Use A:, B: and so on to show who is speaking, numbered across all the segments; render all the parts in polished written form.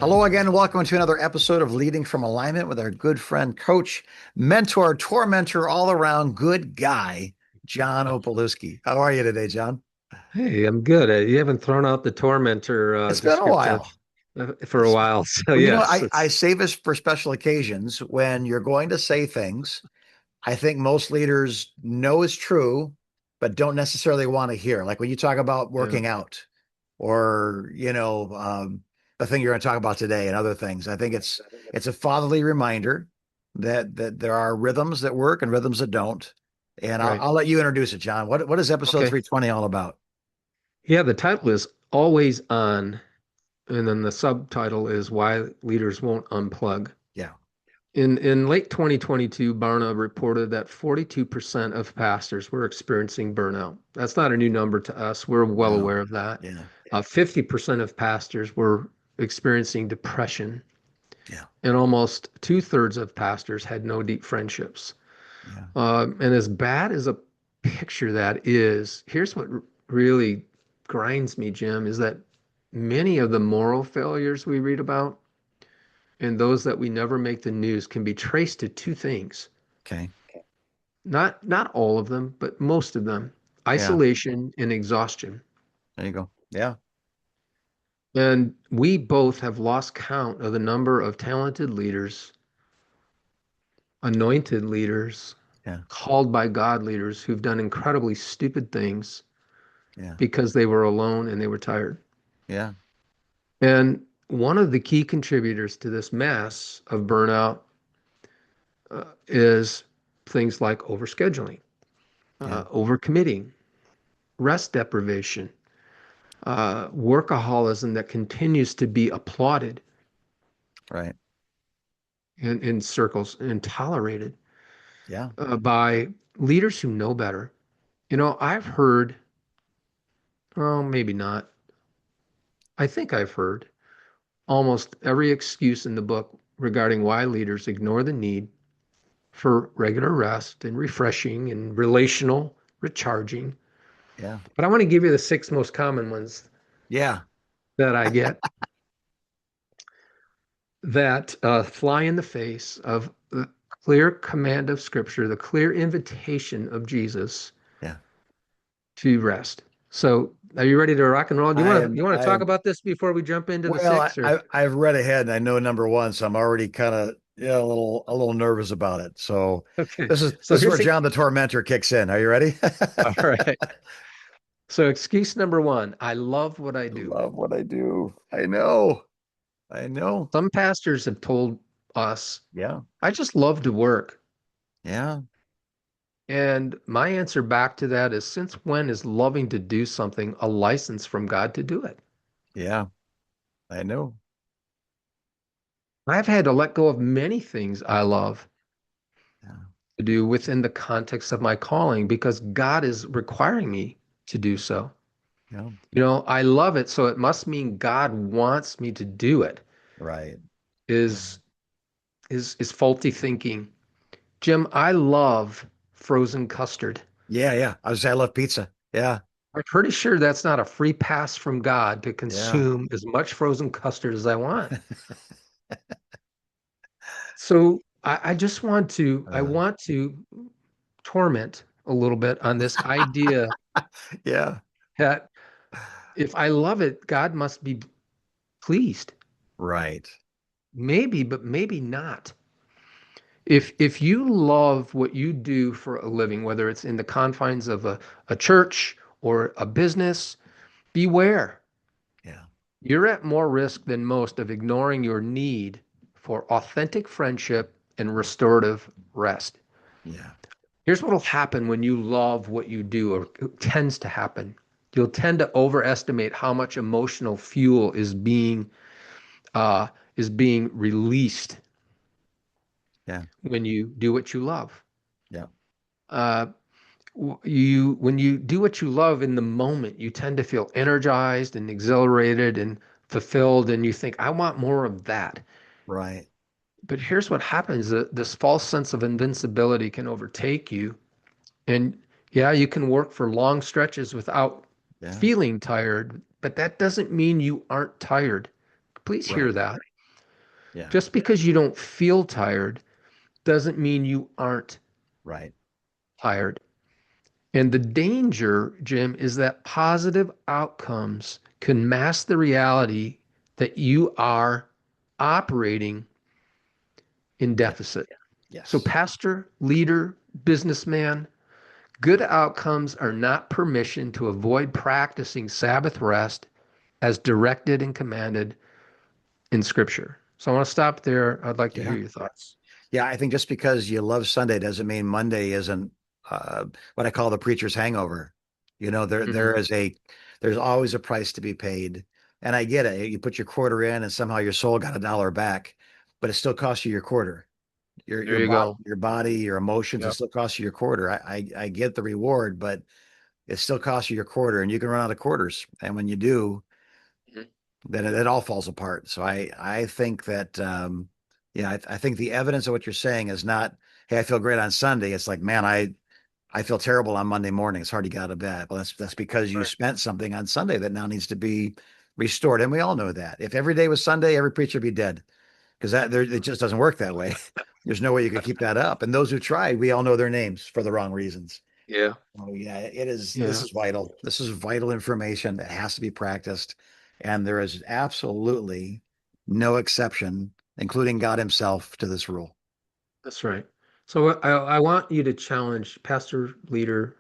A: Hello again. Welcome to another episode of Leading from Alignment with our good friend, coach, mentor, tormentor, all around good guy, John Opalewski. How are you today, John?
B: Hey, I'm good. You haven't thrown out the tormentor
A: It's been a
B: descriptive
A: while.
B: for a while. So
A: Well,
B: yes,
A: I
B: it's
A: save this for special occasions when you're going to say things I think most leaders know is true, but don't necessarily want to hear. Like when you talk about
B: yeah,
A: working out or, the thing you're going to talk about today and other things. I think it's a fatherly reminder that there are rhythms that work and rhythms that don't. And
B: right.
A: I'll let you introduce it, John. What is episode
B: Okay.
A: 320 all about?
B: Yeah, the title is Always On, and then the subtitle is Why Leaders Won't Unplug.
A: Yeah.
B: In late 2022, Barna reported that 42% of pastors were experiencing burnout. That's not a new number to us. We're well
A: No.
B: aware of that.
A: Yeah.
B: 50% of pastors were experiencing depression,
A: Yeah.
B: and almost two-thirds of pastors had no deep friendships.
A: Yeah.
B: And as bad as a picture that is, here's what really grinds me, Jim, is that many of the moral failures we read about and those that we never make the news can be traced to two things.
A: Okay.
B: Not all of them, but most of them.
A: Yeah.
B: Isolation and exhaustion.
A: There you go. Yeah.
B: And we both have lost count of the number of talented leaders, anointed leaders,
A: Yeah.
B: called by God leaders who've done incredibly stupid things
A: Yeah.
B: because they were alone and they were tired.
A: Yeah.
B: And one of the key contributors to this mess of burnout is things like overscheduling,
A: Yeah.
B: overcommitting, rest deprivation, workaholism that continues to be applauded
A: Right.
B: in circles and tolerated
A: Yeah.
B: by leaders who know better. You know, I've heard, oh, maybe not. I think I've heard almost every excuse in the book regarding why leaders ignore the need for regular rest and refreshing and relational recharging.
A: Yeah.
B: But I want to give you the six most common ones
A: Yeah.
B: that I get that fly in the face of the clear command of Scripture, the clear invitation of Jesus
A: Yeah.
B: to rest. So, are you ready to rock and roll? Do
A: I
B: you
A: am.
B: want to
A: I
B: talk
A: am.
B: about this before we jump into the
A: Well,
B: six? Or
A: I've read ahead and I know number one, so I'm already kind of a little nervous about it. So
B: okay, so
A: this is
B: here's
A: where
B: the
A: John the Tormentor kicks in. Are you ready?
B: all right. So, excuse number one: I love what I
A: I
B: do.
A: love what I do. I know. I know.
B: Some pastors have told us,
A: Yeah.
B: I just love to work.
A: Yeah.
B: And my answer back to that is, since when is loving to do something a license from God to do it?
A: Yeah. I know.
B: I've had to let go of many things I love
A: Yeah.
B: to do within the context of my calling because God is requiring me to do so.
A: Yeah.
B: You know, I love it, so it must mean God wants me to do it.
A: Right.
B: Is is faulty thinking. Jim, I love frozen custard.
A: Yeah. Yeah. I was say I love pizza. Yeah.
B: I'm pretty sure that's not a free pass from God to
A: Yeah.
B: consume as much frozen custard as I want. So I just I
A: Uh,
B: want to torment a little bit on this idea
A: yeah.
B: that if I love it, God must be pleased.
A: Right.
B: Maybe, but maybe not. If you love what you do for a living, whether it's in the confines of a church or a business, beware.
A: Yeah.
B: You're at more risk than most of ignoring your need for authentic friendship and restorative rest.
A: Yeah.
B: Here's what will happen when you love what you do, or it tends to happen. You'll tend to overestimate how much emotional fuel uh, is being released
A: Yeah.
B: when you do what you love.
A: Yeah.
B: Uh, you when you do what you love in the moment, you tend to feel energized and exhilarated and fulfilled, and you think, I want more of that.
A: Right.
B: But here's what happens: this false sense of invincibility can overtake you, and yeah, you can work for long stretches without
A: Yeah.
B: feeling tired, but that doesn't mean you aren't tired. Please hear
A: Right.
B: that.
A: Yeah.
B: Just because you don't feel tired doesn't mean you aren't
A: Right.
B: tired. And the danger, Jim, is that positive outcomes can mask the reality that you are operating in
A: Yeah.
B: deficit. So,
A: Yes.
B: pastor, leader, businessman, good outcomes are not permission to avoid practicing Sabbath rest as directed and commanded in Scripture. So, I want to stop there. I'd like to hear
A: Yeah.
B: your thoughts.
A: Yeah. I think just because you love Sunday doesn't mean Monday isn't what I call the preacher's hangover. You know,
B: Mhm.
A: there's always a price to be paid. And I get it. You put your quarter in and somehow your soul got a dollar back, but it still costs you your quarter.
B: There you go.
A: Your body, your emotions, it
B: Yep.
A: still costs you your quarter. I get the reward, but it still costs you your quarter and you can run out of quarters. And when you do,
B: Mhm.
A: then it all falls apart. So I think that yeah, I think the evidence of what you're saying is not, hey, I feel great on Sunday. It's like, man, I feel terrible on Monday morning. It's hard to get out of bed. Well, that's because you
B: Right.
A: spent something on Sunday that now needs to be restored. And we all know that. If every day was Sunday, every preacher would be dead because it just doesn't work that way. There's no way you could keep that up. And those who tried, we all know their names for the wrong reasons.
B: Yeah.
A: Oh yeah, it is. This
B: Yeah.
A: is vital. This is vital information that has to be practiced, and there is absolutely no exception, including God Himself, to this rule.
B: That's right. So I want you to challenge, pastor, leader,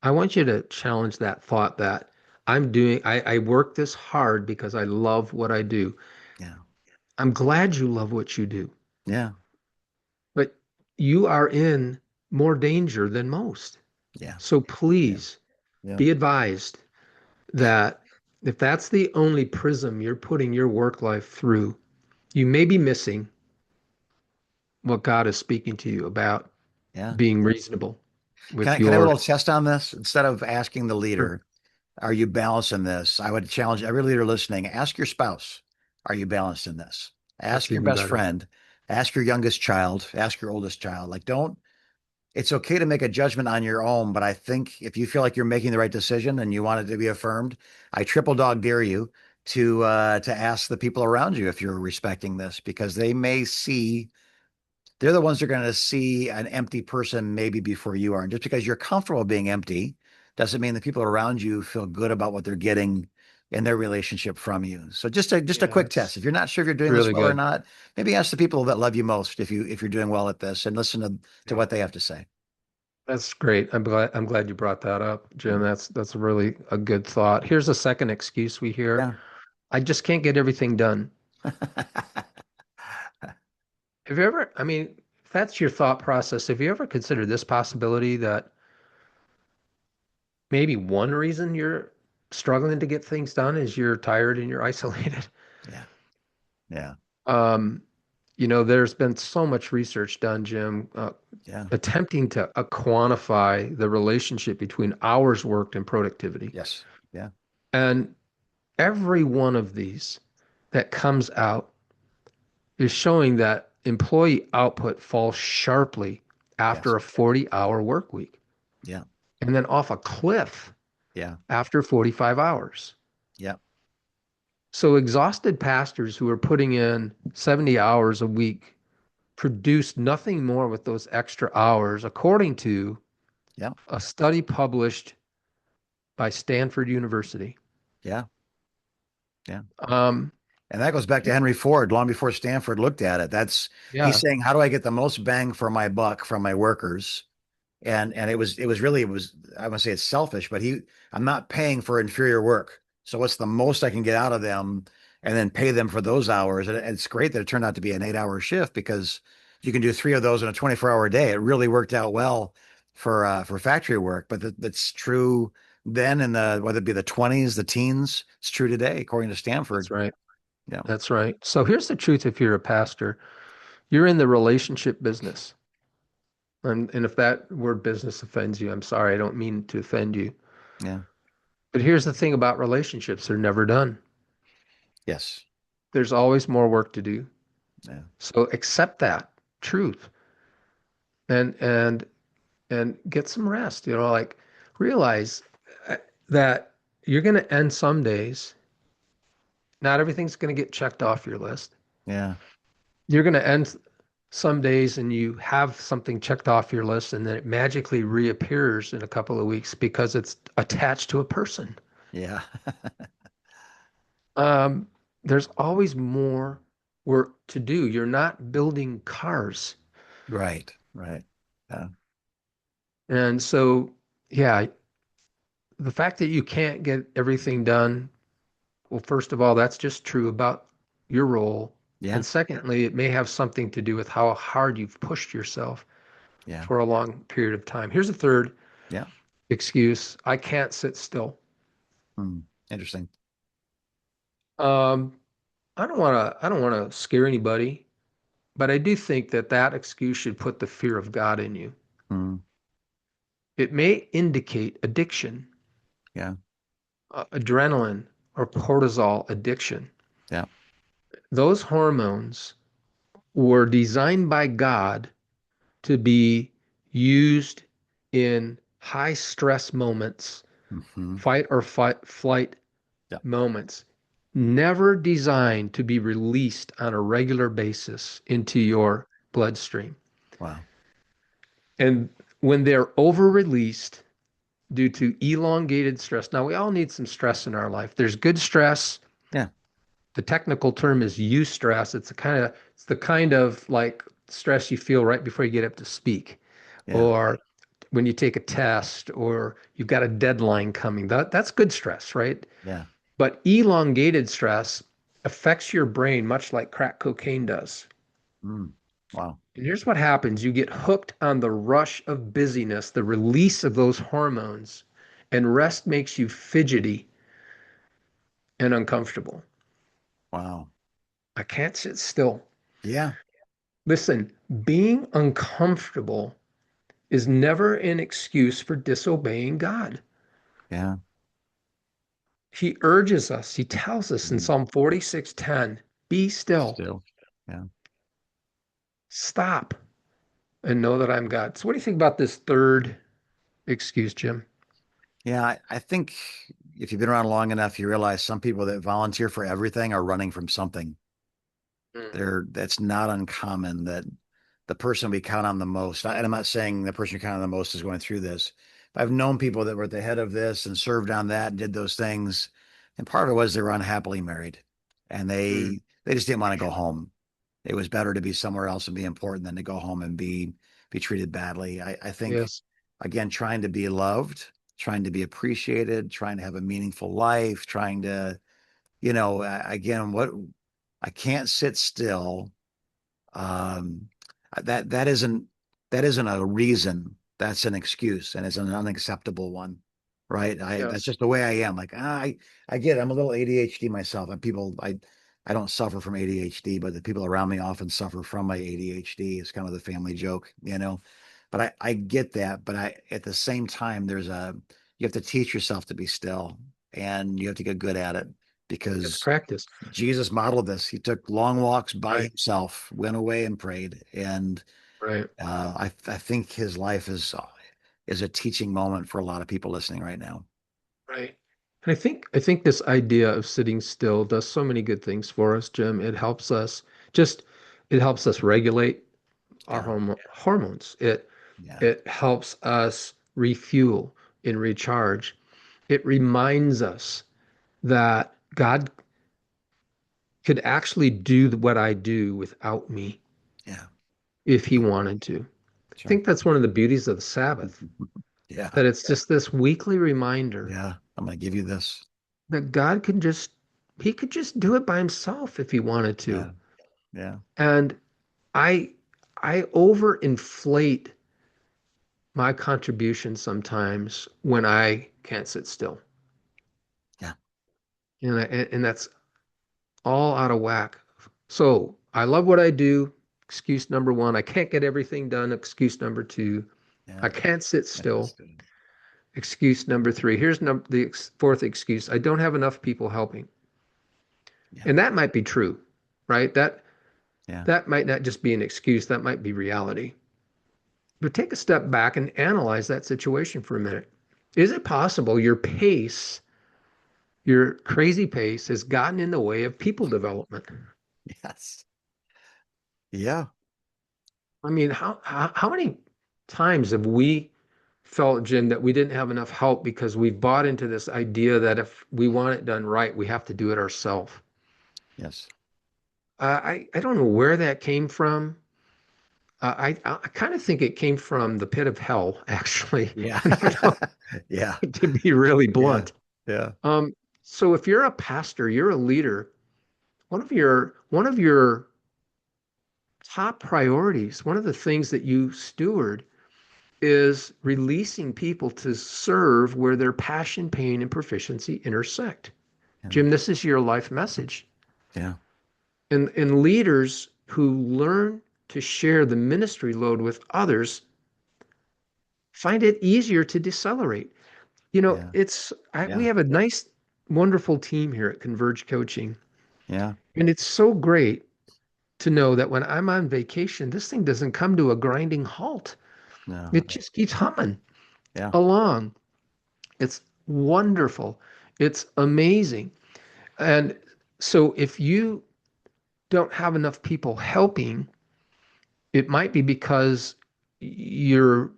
B: I want you to challenge that thought that I work this hard because I love what I do.
A: Yeah,
B: I'm glad you love what you do,
A: yeah,
B: but you are in more danger than most.
A: yeah,
B: So
A: yeah,
B: please
A: yeah,
B: be advised that if that's the only prism you're putting your work life through, you may be missing what God is speaking to you about
A: yeah.
B: being reasonable with
A: Can I have a
B: your.
A: little test on this? Instead of asking the
B: Sure.
A: leader, "Are you balanced in this?" I would challenge every leader listening. Ask your spouse, "Are you balanced in this?"
B: That's
A: Ask your
B: even
A: best
B: better.
A: friend. Ask your youngest child. Ask your oldest child. Like, don't it's okay to make a judgment on your own, but I think if you feel like you're making the right decision and you want it to be affirmed, I triple dog dare you to ask the people around you if you're respecting this because they may see they're the ones that are going to see an empty person maybe before you are. And just because you're comfortable being empty doesn't mean the people around you feel good about what they're getting in their relationship from you. So just a
B: Yeah,
A: quick test. If you're not sure if you're
B: it's
A: doing this
B: really
A: well or
B: good.
A: not, maybe ask the people that love you most if you're doing well at this and listen to
B: Yeah.
A: what they have to say.
B: That's great. I'm glad you brought that up, Jim. That's really a good thought. Here's a second excuse we hear.
A: Yeah.
B: I just can't get everything done. Have you ever, I mean, if that's your thought process, have you ever considered this possibility that maybe one reason you're struggling to get things done is you're tired and you're isolated?
A: Yeah. Yeah.
B: Um, there's been so much research done, Jim,
A: Yeah.
B: attempting to quantify the relationship between hours worked and productivity.
A: Yes. Yeah.
B: And every one of these that comes out is showing that employee output falls sharply
A: Yes.
B: after a 40-hour work week
A: Yeah.
B: and then off a cliff
A: Yeah.
B: after 45 hours.
A: Yeah.
B: So exhausted pastors who are putting in 70 hours a week produce nothing more with those extra hours, according to
A: Yeah.
B: a study published by Stanford University.
A: Yeah. Yeah.
B: Um,
A: And that goes back to Henry Ford long before Stanford looked at it. That's he's
B: yeah,
A: saying, how do I get the most bang for my buck from my workers? And it was I want to say it's selfish, but I'm not paying for inferior work. So what's the most I can get out of them and then pay them for those hours? And it's great that it turned out to be an 8 hour shift because you can do three of those in a 24-hour day. It really worked out well for factory work, but that's true then in the whether it be the 20s, the teens, it's true today, according to
B: that's
A: Stanford.
B: right.
A: Yeah.
B: That's right. So here's the truth if you're a pastor, you're in the relationship business. And if that word business offends you, I'm sorry, I don't mean to offend you.
A: Yeah.
B: But here's the thing about relationships, they're never done.
A: Yes.
B: There's always more work to do.
A: Yeah.
B: So accept that truth and and and get some rest, like realize uh, that you're going to end some days. Not everything's going to get checked off your list.
A: Yeah.
B: You're going to end some days and you have something checked off your list and then it magically reappears in a couple of weeks because it's attached to a person.
A: Yeah.
B: Um, there's always more work to do. You're not building cars.
A: Right. Right. Yeah.
B: And so, yeah, the fact that you can't get everything done, well, first of all, that's just true about your role.
A: Yeah.
B: And secondly, it may have something to do with how hard you've pushed yourself
A: Yeah.
B: for a long period of time. Here's a third
A: Yeah.
B: excuse. I can't sit still.
A: Hmm. Interesting.
B: Um, I don't want to scare anybody, but I do think that that excuse should put the fear of God in you.
A: Hmm.
B: It may indicate addiction,
A: Yeah.
B: adrenaline or cortisol addiction.
A: Yeah.
B: Those hormones were designed by God to be used in high stress moments,
A: Hmm.
B: fight or flight
A: Yeah.
B: moments, never designed to be released on a regular basis into your bloodstream.
A: Wow.
B: And when they're over released due to elongated stress, now we all need some stress in our life. There's good stress.
A: Yeah.
B: The technical term is eustress. It's the kind of like stress you feel right before you get up to speak,
A: Yeah.
B: or when you take a test, or you've got a deadline coming. That's good stress, right?
A: Yeah.
B: But elongated stress affects your brain much like crack cocaine does.
A: Mm. Wow.
B: And here's what happens. You get hooked on the rush of busyness, the release of those hormones, and rest makes you fidgety and uncomfortable.
A: Wow.
B: I can't sit still.
A: Yeah.
B: Listen, being uncomfortable is never an excuse for disobeying God.
A: Yeah.
B: He urges us, he tells us in
A: Mm.
B: Psalm 46:10, be still,
A: Still. Yeah.
B: stop, and know that I'm God. So, what do you think about this third excuse, Jim?
A: Yeah. I think if you've been around long enough, you realize some people that volunteer for everything are running from something.
B: Mm,
A: That's not uncommon that the person we count on the most, and I'm not saying the person you count on the most is going through this. But I've known people that were at the head of this and served on that and did those things. And part of it was they were unhappily married and
B: mm,
A: they just didn't want to go home. It was better to be somewhere else and be important than to go home and be treated badly. I think
B: yes,
A: again, trying to be loved, trying to be appreciated, trying to have a meaningful life, trying to, again, what I can't sit still. Um, that that isn't a reason. That's an excuse, and it's an unacceptable one, right? That's
B: yes,
A: just the way I am. Like I get it. I'm a little ADHD myself, and I don't suffer from ADHD, but the people around me often suffer from my ADHD. It's kind of the family joke. But I get that, but I at the same time, you have to teach yourself to be still, and you have to get good at it
B: it's
A: because
B: practice.
A: Jesus modeled this. He took long walks by
B: Right,
A: himself, went away and prayed. And
B: right,
A: I think his life is a teaching moment for a lot of people listening right now.
B: right. And I think this idea of sitting still does so many good things for us, Jim. Just it helps us regulate our
A: Yeah,
B: hormones.
A: yeah,
B: It helps us refuel and recharge. It reminds us that God could actually do what I do without me
A: yeah.
B: if he wanted to. I
A: Sure.
B: think that's one of the beauties of the Sabbath,
A: Yeah,
B: that it's just this weekly reminder
A: yeah. I'm gonna give you this.
B: that he could just do it by himself if he wanted to.
A: Yeah, yeah,
B: And I, I overinflate my contribution sometimes when I can't sit still.
A: yeah,
B: And that's all out of whack. So I love what I do. Excuse number one, I can't get everything done. Excuse number two, I
A: yeah.
B: can't sit
A: That's
B: still.
A: good.
B: Excuse number three, here's the fourth excuse, I don't have enough people helping.
A: Yeah,
B: And that might be true, right?
A: yeah,
B: That might not just be an excuse, that might be reality. But take a step back and analyze that situation for a minute. Is it possible your crazy pace has gotten in the way of people development?
A: yes. Yeah.
B: I mean, how many times have we felt, Jim, that we didn't have enough help because we've bought into this idea that if we want it done right, we have to do it ourselves.
A: Yes.
B: I don't know where that came from. I kind of think it came from the pit of hell, actually,
A: Yeah.
B: you know,
A: Yeah.
B: to be really
A: Yeah.
B: blunt.
A: Yeah.
B: Um, so if you're a pastor, you're a leader, one of your top priorities, one of the things that you steward is releasing people to serve where their passion, pain, and proficiency intersect.
A: Yeah.
B: Jim, this is your life message.
A: Yeah.
B: And leaders who learn to share the ministry load with others find it easier to decelerate. You know,
A: Yeah.
B: we
A: Yeah.
B: have a nice, wonderful team here at Converge Coaching.
A: Yeah.
B: And it's so great to know that when I'm on vacation, this thing doesn't come to a grinding halt.
A: No.
B: It just keeps humming
A: Yeah.
B: along. It's wonderful. It's amazing. And so if you don't have enough people helping, it might be because you're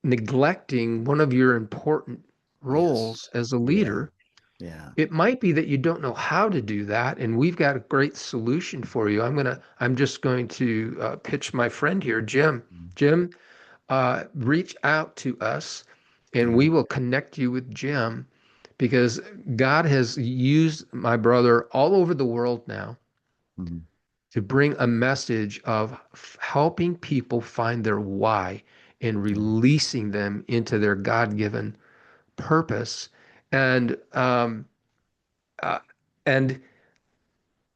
B: neglecting one of your important
A: Yes.
B: roles as a
A: Yeah.
B: leader.
A: Yeah.
B: It might be that you don't know how to do that, and we've got a great solution for you. I'm just going to pitch my friend here, Jim.
A: Mm.
B: Jim, reach out to us, and
A: Yeah.
B: we will connect you with Jim because God has used my brother all over the world now
A: Mhm.
B: to bring a message of helping people find their why and
A: Yeah.
B: releasing them into their God-given purpose. And uh, and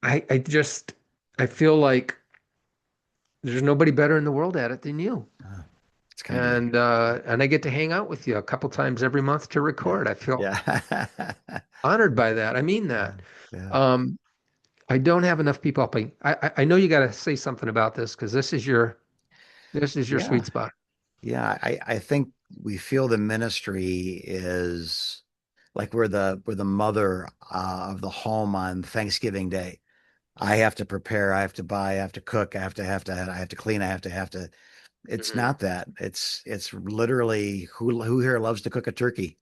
B: I feel like there's nobody better in the world at it than you.
A: Uh, it's kind of you.
B: And I get to hang out with you a couple times every month to
A: Yeah.
B: record. I feel
A: Yeah.
B: honored by that. I mean
A: Yeah.
B: that.
A: Yeah.
B: Um, I don't have enough people helping. I know you got to say something about this because this is your
A: Yeah.
B: sweet spot.
A: Yeah. I think we feel the ministry is like we're the mother of the home on Thanksgiving Day. I have to prepare, I have to buy, I have to cook, I have to clean, I have to. It's
B: Mhm.
A: not that. It's literally who here loves to cook a turkey.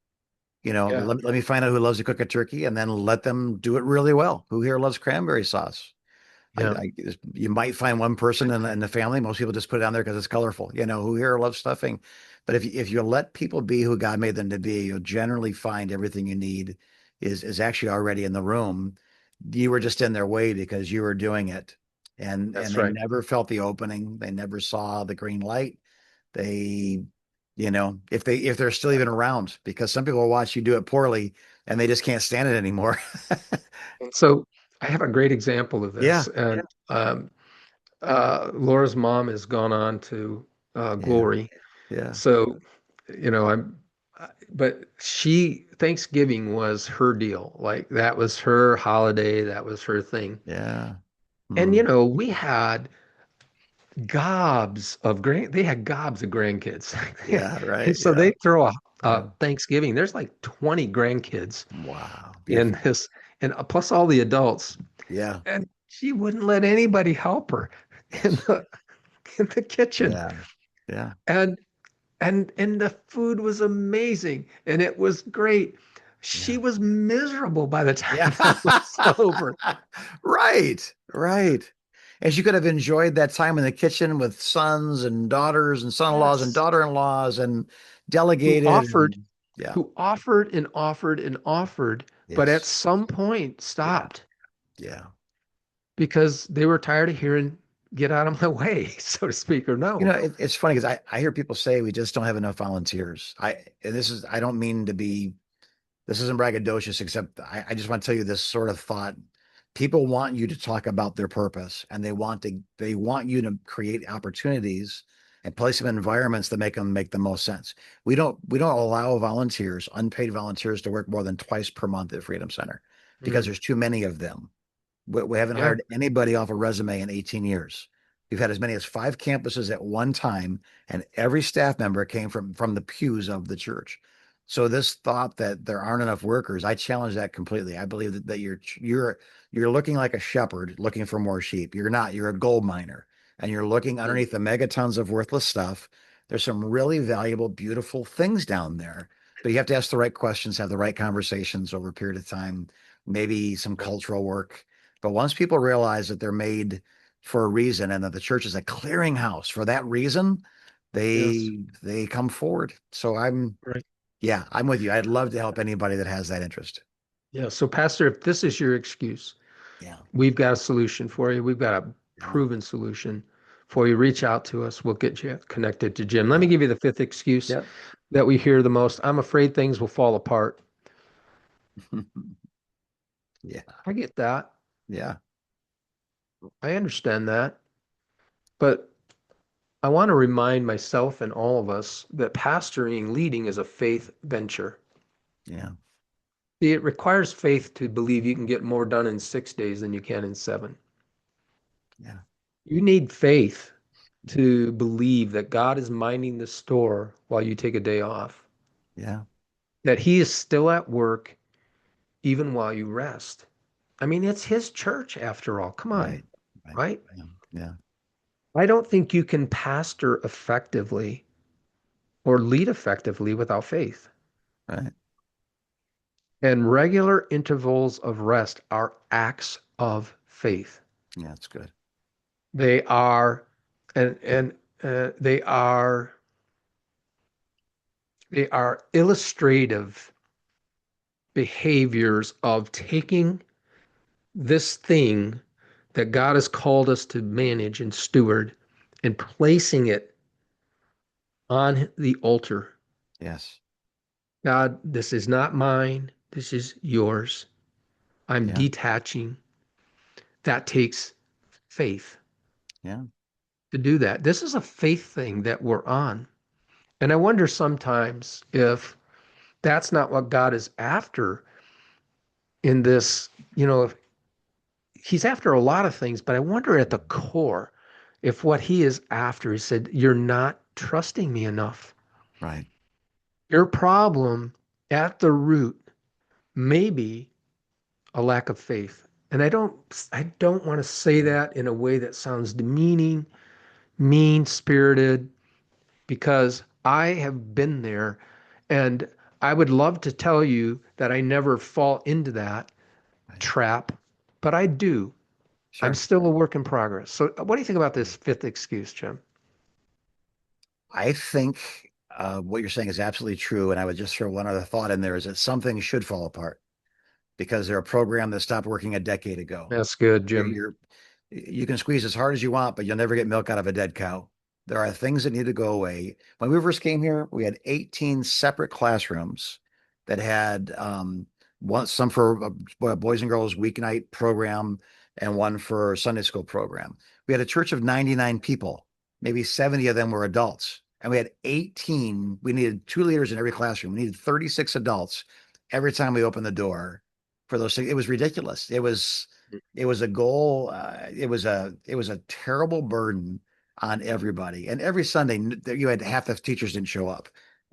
B: Yeah,
A: Let me find out who loves to cook a turkey and then let them do it really well. Who here loves cranberry sauce?
B: yeah,
A: You might find one person in the family. Most people just put it on there because it's colorful. Who here loves stuffing? But if you let people be who God made them to be, you'll generally find everything you need is actually already in the room. You were just in their way because you were doing it, and
B: that's
A: they
B: right.
A: never felt the opening. They never saw the green light. They, if they're still even around, because some people will watch you do it poorly and they just can't stand it anymore.
B: And so I have a great example of this.
A: Yeah,
B: And Laura's mom has gone on to
A: yeah,
B: glory.
A: yeah,
B: So, but Thanksgiving was her deal. Like that was her holiday. That was her thing.
A: yeah.
B: And,
A: Mm.
B: we had they had gobs of grandkids.
A: Yeah,
B: And
A: right.
B: so
A: Yeah.
B: they throw a
A: Yeah.
B: Thanksgiving. There's like 20 grandkids
A: Wow.
B: in
A: Beautiful.
B: this, and plus all the adults.
A: Yeah.
B: And she wouldn't let anybody help her in
A: Yes.
B: the in the kitchen.
A: Yeah. Yeah.
B: And and the food was amazing and it was great. She
A: Yeah.
B: was miserable by the
A: Yeah.
B: time it was over.
A: Right. Right. And she could have enjoyed that time in the kitchen with sons and daughters and son-in-laws and
B: Yes.
A: daughter-in-laws and
B: Who
A: delegated
B: offered,
A: and yeah.
B: who offered and offered and offered, but at
A: Yes.
B: some point
A: Yeah.
B: stopped
A: Yeah.
B: because they were tired of hearing, get out of my way, so to speak, or no.
A: It's funny because I hear people say we just don't have enough volunteers. I don't mean to be. This isn't braggadocious, except I just want to tell you this sort of thought. People want you to talk about their purpose and they want you to create opportunities and place them in environments that make the most sense. We don't allow volunteers, unpaid volunteers, to work more than twice per month at Freedom Center because
B: Mm,
A: there's too many of them. We haven't
B: yeah.
A: hired anybody off a resume in 18 years. We've had as many as 5 campuses at one time, and every staff member came from the pews of the church. So this thought that there aren't enough workers, I challenge that completely. I believe that you're looking like a shepherd looking for more sheep. You're not. You're a gold miner. and you're looking
B: Mm.
A: underneath the megatons of worthless stuff, there's some really valuable, beautiful things down there. But you have to ask the right questions, have the right conversations over a period of time, maybe some
B: Yeah.
A: cultural work. But once people realize that they're made for a reason and that the church is a clearinghouse for that reason,
B: Yes.
A: they come forward. So
B: Right.
A: yeah, I'm with you. I'd love to help anybody that has that interest.
B: Yeah. So, Pastor, if this is your excuse,
A: Yeah,
B: we've got a solution for you. We've got a
A: yeah,
B: proven solution for you. Reach out to us. We'll get you connected to Jim. Let me
A: yeah,
B: give you the fifth excuse
A: yeah,
B: that we hear the most. I'm afraid things will fall apart.
A: yeah,
B: I get that.
A: yeah,
B: I understand that. But I want to remind myself and all of us that pastoring, leading is a faith venture.
A: yeah,
B: See, it requires faith to believe you can get more done in 6 days than you can in seven.
A: yeah,
B: You need faith to believe that God is minding the store while you take a day off,
A: yeah.
B: that He is still at work even while you rest. I mean, it's His church after all. Come on,
A: Right, right,
B: right?
A: yeah, yeah,
B: I don't think you can pastor effectively or lead effectively without faith.
A: right.
B: And regular intervals of rest are acts of faith.
A: Yeah, it's good.
B: They are, and they are illustrative behaviors of taking this thing that God has called us to manage and steward and placing it on the altar.
A: Yes,
B: God, this is not mine. This is yours. I'm
A: yeah,
B: detaching. That takes faith
A: yeah,
B: to do that. This is a faith thing that we're on. And I wonder sometimes if that's not what God is after in this, if he's after a lot of things, but I wonder at the core if what he is after, he said, you're not trusting me enough.
A: right.
B: Your problem at the root may be a lack of faith. And I don't want to say that in a way that sounds demeaning, mean-spirited, because I have been there and I would love to tell you that I never fall into that
A: Right.
B: trap, but I do. I'm
A: Sure.
B: still a work in progress. So, what do you think about this fifth excuse, Jim?
A: I think what you're saying is absolutely true. And I would just throw one other thought in there is that some things should fall apart because they're a program that stopped working a decade ago.
B: That's good,
A: You're,
B: Jim.
A: you're, you can squeeze as hard as you want, but you'll never get milk out of a dead cow. There are things that need to go away. When we first came here, we had 18 separate classrooms that had some for a boys and girls weeknight program and one for Sunday school program. We had a church of 99 people, maybe 70 of them were adults. And we had 18, we needed 2 leaders in every classroom. We needed 36 adults every time we opened the door for those things. It was ridiculous. It was a goal. It was a terrible burden on everybody. And every Sunday, you had half the teachers didn't show up.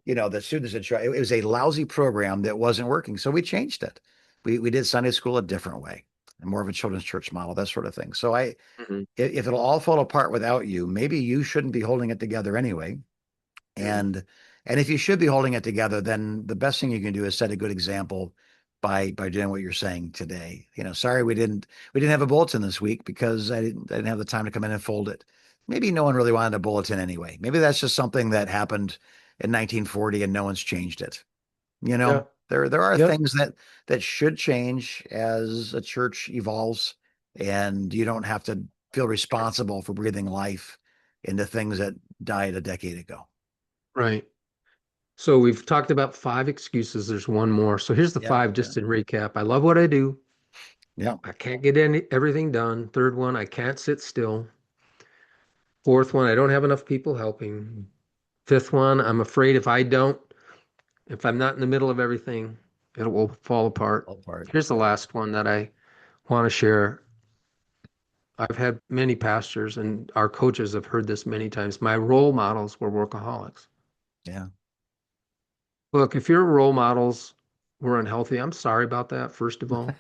A: The students didn't show up. It was a lousy program that wasn't working. So we changed it. We did Sunday school a different way, and more of a children's church model, that sort of thing. So
B: Mhm.
A: if it'll all fall apart without you, maybe you shouldn't be holding it together anyway.
B: Yeah.
A: And if you should be holding it together, then the best thing you can do is set a good example by doing what you're saying today. Sorry we didn't have a bulletin this week because I didn't have the time to come in and fold it. Maybe no one really wanted a bulletin anyway. Maybe that's just something that happened in 1940 and no one's changed it.
B: Yeah.
A: There are
B: Yep.
A: things that should change as a church evolves, and you don't have to feel responsible for breathing life into things that died a decade ago.
B: Right. So we've talked about five excuses. There's one more. So here's the
A: Yeah,
B: five,
A: yeah,
B: just in recap. I love what I do.
A: yeah.
B: I can't get everything done. Third one, I can't sit still. Fourth one, I don't have enough people helping. Fifth one, I'm afraid if I'm not in the middle of everything, it will fall apart.
A: All part.
B: Here's the
A: Yeah,
B: last one that I want to share. I've had many pastors and our coaches have heard this many times. My role models were workaholics.
A: yeah.
B: Look, if your role models were unhealthy, I'm sorry about that, first of all.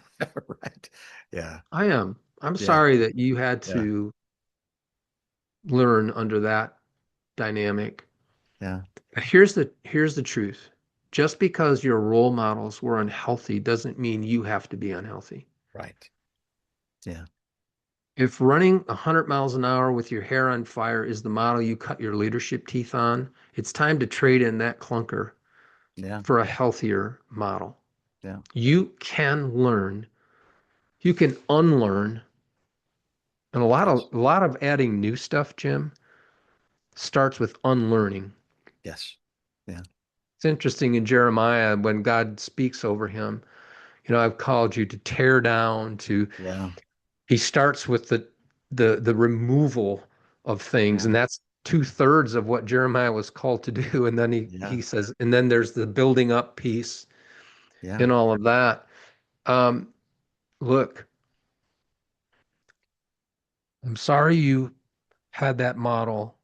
A: Right. Yeah,
B: I am. I'm
A: yeah,
B: sorry that you had
A: yeah,
B: to learn under that dynamic.
A: Yeah.
B: Here's the truth. Just because your role models were unhealthy doesn't mean you have to be unhealthy.
A: Right. Yeah.
B: If running 100 miles an hour with your hair on fire is the model you cut your leadership teeth on, it's time to trade in that clunker
A: Yeah.
B: for a healthier model.
A: Yeah.
B: You can learn, you can unlearn, and a lot
A: Yes.
B: of a lot of adding new stuff, Jim, starts with unlearning.
A: Yes. Yeah.
B: It's interesting in Jeremiah when God speaks over him, I've called you to tear down, to
A: Yeah.
B: he starts with the removal of things,
A: Yeah.
B: and that's two-thirds of what Jeremiah was called to do. And then he
A: Yeah.
B: says, and then there's the building up piece
A: Yeah.
B: and all of that. Um, Look, I'm sorry you had that model,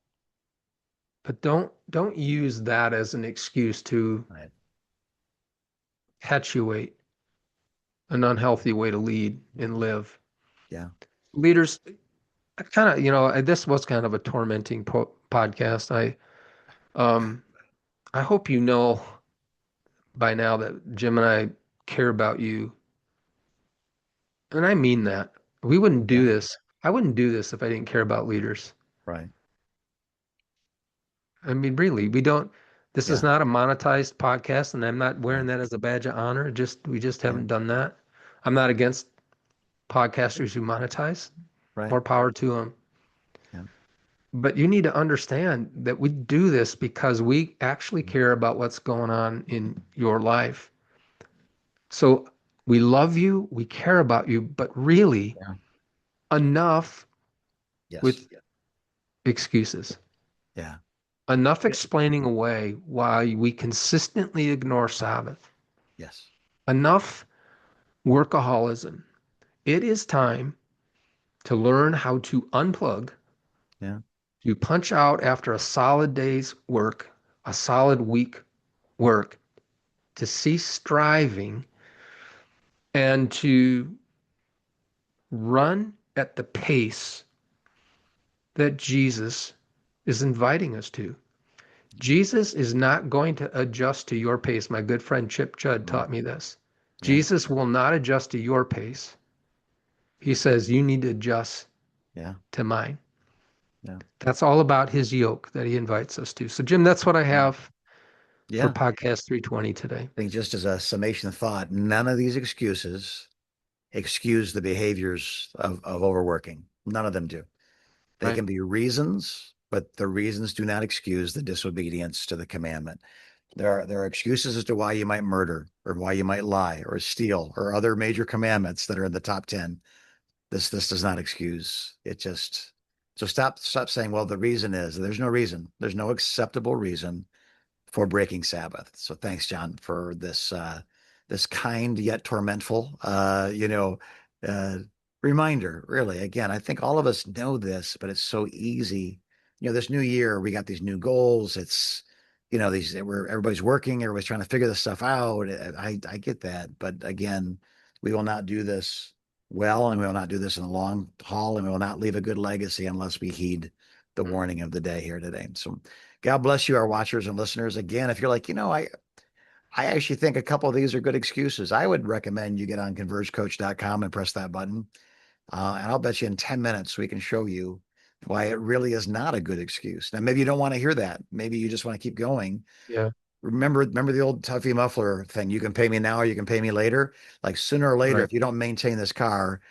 B: but don't use that as an excuse to
A: Right.
B: perpetuate an unhealthy way to lead and live.
A: Yeah.
B: Leaders, I kind of, this was kind of a tormenting podcast. Um, I hope you know by now that Jim and I care about you. And I mean that. We wouldn't do
A: Yeah.
B: this. I wouldn't do this if I didn't care about leaders.
A: Right.
B: I mean, really, we don't, this is
A: Yeah.
B: not a monetized podcast, and I'm not wearing
A: Right.
B: that as a badge of honor. We just
A: Yeah.
B: haven't done that. I'm not against podcasters who monetize.
A: Right.
B: More power to them.
A: Yeah.
B: But you need to understand that we do this because we actually care about what's going on in your life. So we love you, we care about you, but really
A: Yeah.
B: enough
A: Yes.
B: with excuses,
A: Yeah.
B: enough explaining away why we consistently ignore Sabbath,
A: Yes.
B: enough workaholism. It is time to learn how to unplug,
A: Yeah.
B: to punch out after a solid day's work, a solid week work, to cease striving and to run at the pace that Jesus is inviting us to. Jesus is not going to adjust to your pace. My good friend Chip Judd
A: Right.
B: taught me this.
A: Yeah.
B: Jesus will not adjust to your pace. He says you need to adjust
A: Yeah.
B: to mine.
A: Yeah.
B: That's all about his yoke that he invites us to. So, Jim, that's what I
A: Yeah.
B: have for
A: Yeah.
B: podcast 320 today.
A: I think just as a summation of thought, none of these excuses excuse the behaviors of overworking. None of them do. They
B: Right.
A: can be reasons, but the reasons do not excuse the disobedience to the commandment. There are excuses as to why you might murder or why you might lie or steal or other major commandments that are in the top 10. This does not excuse it. Just so stop saying, well, the reason is there's no reason. There's no acceptable reason for breaking Sabbath. So thanks, John, for this kind yet tormentful uh reminder. Really, again, I think all of us know this, but it's so easy. This new year, we got these new goals. It's these where everybody's working, everybody's trying to figure this stuff out. I get that, but again, we will not do this well, and we will not do this in the long haul, and we will not leave a good legacy unless we heed the warning of the day here today. So God bless you, our watchers and listeners. Again, if you're like, I actually think a couple of these are good excuses. I would recommend you get on convergecoach.com and press that button. And I'll bet you in 10 minutes we can show you why it really is not a good excuse. Now, maybe you don't want to hear that. Maybe you just want to keep going.
B: Yeah.
A: Remember the old Tuffy muffler thing. You can pay me now or you can pay me later. Like sooner or later,
B: Right.
A: if you don't maintain this car,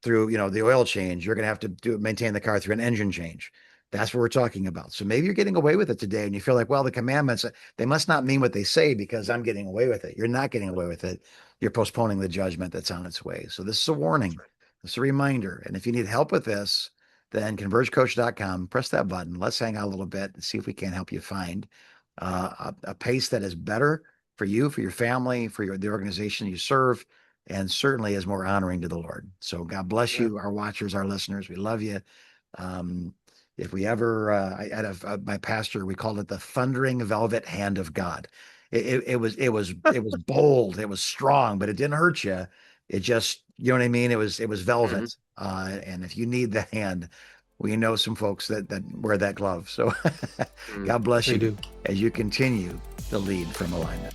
A: through the oil change, you're going to have to maintain the car through an engine change. That's what we're talking about. So maybe you're getting away with it today and you feel like, well, the commandments, they must not mean what they say because I'm getting away with it. You're not getting away with it. You're postponing the judgment that's on its way. So this is a warning. This is a reminder. And if you need help with this, then convergecoach.com, press that button. Let's hang out a little bit and see if we can help you find a pace that is better for you, for your family, for the organization you serve, and certainly is more honoring to the Lord. So God bless
B: Yeah.
A: you, our watchers, our listeners. We love you. Um, if we ever, I had my pastor, we called it the thundering velvet hand of God. It was bold, it was strong, but it didn't hurt you. It just, you know what I mean? It was
B: Mhm.
A: velvet. And if you need the hand, we know some folks that wear that glove. So
B: Mm,
A: God bless
B: they
A: you
B: do.
A: as you continue to lead from alignment.